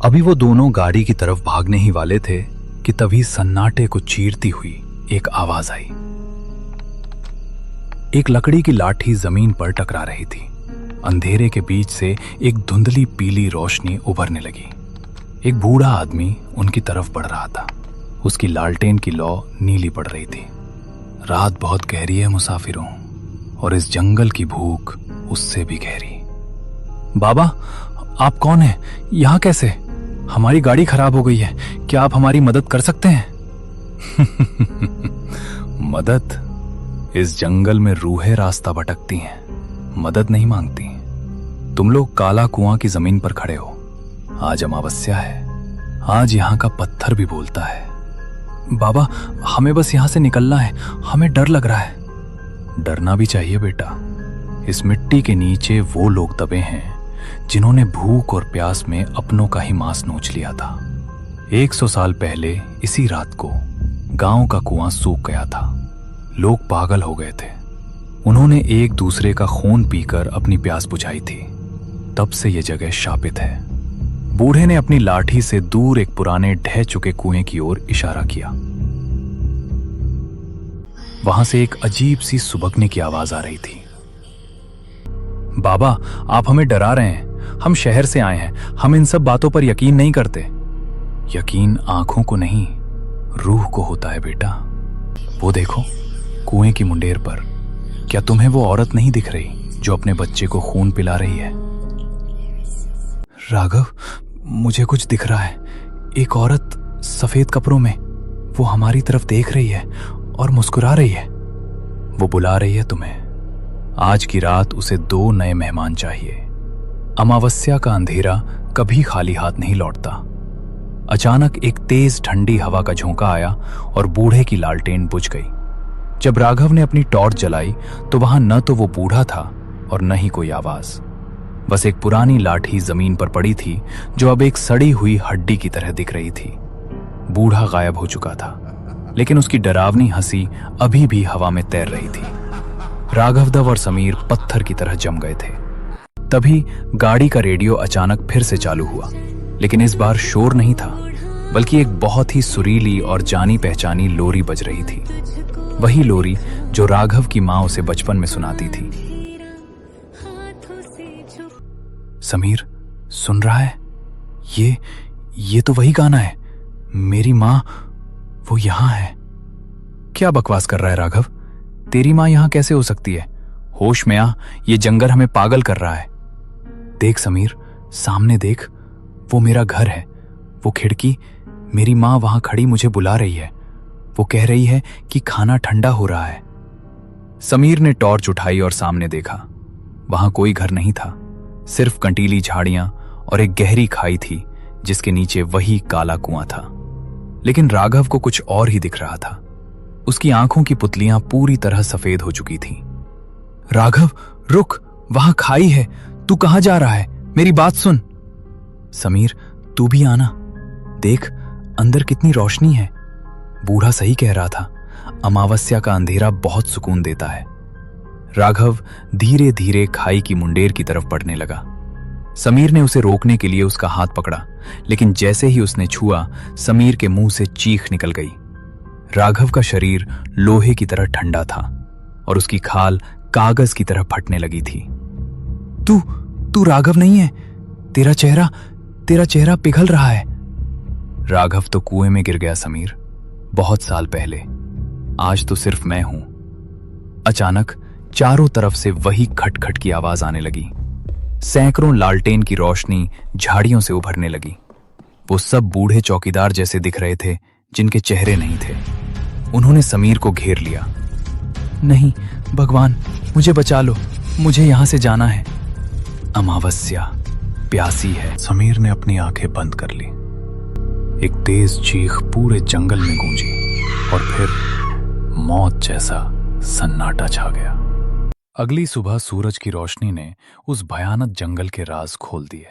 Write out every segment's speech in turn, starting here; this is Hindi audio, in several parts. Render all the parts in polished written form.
अभी वो दोनों गाड़ी की तरफ भागने ही वाले थे कि तभी सन्नाटे को चीरती हुई एक आवाज आई। एक लकड़ी की लाठी जमीन पर टकरा रही थी। अंधेरे के बीच से एक धुंधली पीली रोशनी उभरने लगी। एक बूढ़ा आदमी उनकी तरफ बढ़ रहा था। उसकी लालटेन की लौ नीली पड़ रही थी। रात बहुत गहरी है मुसाफिरों, और इस जंगल की भूख उससे भी गहरी। बाबा, आप कौन हैं? यहाँ कैसे? हमारी गाड़ी खराब हो गई है, क्या आप हमारी मदद कर सकते हैं? मदद? इस जंगल में रूहें रास्ता भटकती हैं, मदद नहीं मांगती। तुम लोग काला कुआं की जमीन पर खड़े हो। आज अमावस्या है, आज यहाँ का पत्थर भी बोलता है। बाबा, हमें बस यहाँ से निकलना है, हमें डर लग रहा है। डरना भी चाहिए बेटा। इस मिट्टी के नीचे वो लोग दबे हैं जिन्होंने भूख और प्यास में अपनों का ही मांस नोच लिया था। 100 साल पहले इसी रात को गांव का कुआं सूख गया था। लोग पागल हो गए थे। उन्होंने एक दूसरे का खून पीकर अपनी प्यास बुझाई थी। तब से यह जगह शापित है। बूढ़े ने अपनी लाठी से दूर एक पुराने ढह चुके कुएं की ओर इशारा किया। वहां से एक अजीब सी सुबकने की आवाज आ रही थी। बाबा, आप हमें डरा रहे हैं। हम शहर से आए हैं, हम इन सब बातों पर यकीन नहीं करते। यकीन आंखों को नहीं, रूह को होता है बेटा। वो देखो, कुएं की मुंडेर पर। क्या तुम्हें वो औरत नहीं दिख रही जो अपने बच्चे को खून पिला रही है? राघव, मुझे कुछ दिख रहा है। एक औरत सफेद कपड़ों में, वो हमारी तरफ देख रही है और मुस्कुरा रही है। वो बुला रही है तुम्हें। आज की रात उसे 2 नए मेहमान चाहिए। अमावस्या का अंधेरा कभी खाली हाथ नहीं लौटता। अचानक एक तेज ठंडी हवा का झोंका आया और बूढ़े की लालटेन बुझ गई। जब राघव ने अपनी टॉर्च जलाई तो वहां न तो वो बूढ़ा था और न ही कोई आवाज। बस एक पुरानी लाठी जमीन पर पड़ी थी जो अब एक सड़ी हुई हड्डी की तरह दिख रही थी। बूढ़ा गायब हो चुका था, लेकिन उसकी डरावनी हंसी अभी भी हवा में तैर रही थी। राघवदेव और समीर पत्थर की तरह जम गए थे। तभी गाड़ी का रेडियो अचानक फिर से चालू हुआ, लेकिन इस बार शोर नहीं था, बल्कि एक बहुत ही सुरीली और जानी पहचानी लोरी बज रही थी। वही लोरी जो राघव की मां उसे बचपन में सुनाती थी। समीर, सुन रहा है? ये तो वही गाना है। मेरी मां, वो यहां है। क्या बकवास कर रहा है राघव? तेरी मां यहां कैसे हो सकती है? होश में आ, ये जंगल हमें पागल कर रहा है। देख समीर, सामने देख, वो मेरा घर है। वो खिड़की, मेरी मां वहां खड़ी मुझे बुला रही है। वो कह रही है कि खाना ठंडा हो रहा है। समीर ने टॉर्च उठाई और सामने देखा। वहां कोई घर नहीं था, सिर्फ कंटीली झाड़ियां और एक गहरी खाई थी जिसके नीचे वही काला कुआं था। लेकिन राघव को कुछ और ही दिख रहा था। उसकी आंखों की पुतलियां पूरी तरह सफेद हो चुकी थीं। राघव, रुक, वहां खाई है। तू कहां जा रहा है? मेरी बात सुन। समीर, तू भी आना। देख, अंदर कितनी रोशनी है। बूढ़ा सही कह रहा था, अमावस्या का अंधेरा बहुत सुकून देता है। राघव धीरे धीरे खाई की मुंडेर की तरफ बढ़ने लगा। समीर ने उसे रोकने के लिए उसका हाथ पकड़ा, लेकिन जैसे ही उसने छुआ, समीर के मुंह से चीख निकल गई। राघव का शरीर लोहे की तरह ठंडा था और उसकी खाल कागज की तरह फटने लगी थी। तू राघव नहीं है। तेरा चेहरा पिघल रहा है। राघव तो कुएं में गिर गया समीर, बहुत साल पहले। आज तो सिर्फ मैं हूं। अचानक चारों तरफ से वही खटखट की आवाज आने लगी। सैकड़ों लालटेन की रोशनी झाड़ियों से उभरने लगी। वो सब बूढ़े चौकीदार जैसे दिख रहे थे जिनके चेहरे नहीं थे। उन्होंने समीर को घेर लिया। नहीं भगवान, मुझे बचा लो, मुझे यहां से जाना है। अमावस्या प्यासी है। समीर ने अपनी आंखें बंद कर ली। एक तेज चीख पूरे जंगल में गूंजी और फिर मौत जैसा सन्नाटा छा गया। अगली सुबह सूरज की रोशनी ने उस भयानक जंगल के राज खोल दिए।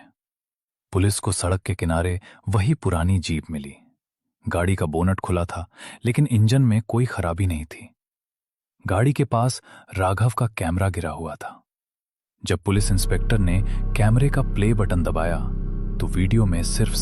पुलिस को सड़क के किनारे वही पुरानी जीप मिली। गाड़ी का बोनट खुला था, लेकिन इंजन में कोई खराबी नहीं थी। गाड़ी के पास राघव का कैमरा गिरा हुआ था। जब पुलिस इंस्पेक्टर ने कैमरे का प्ले बटन दबाया तो वीडियो में सिर्फ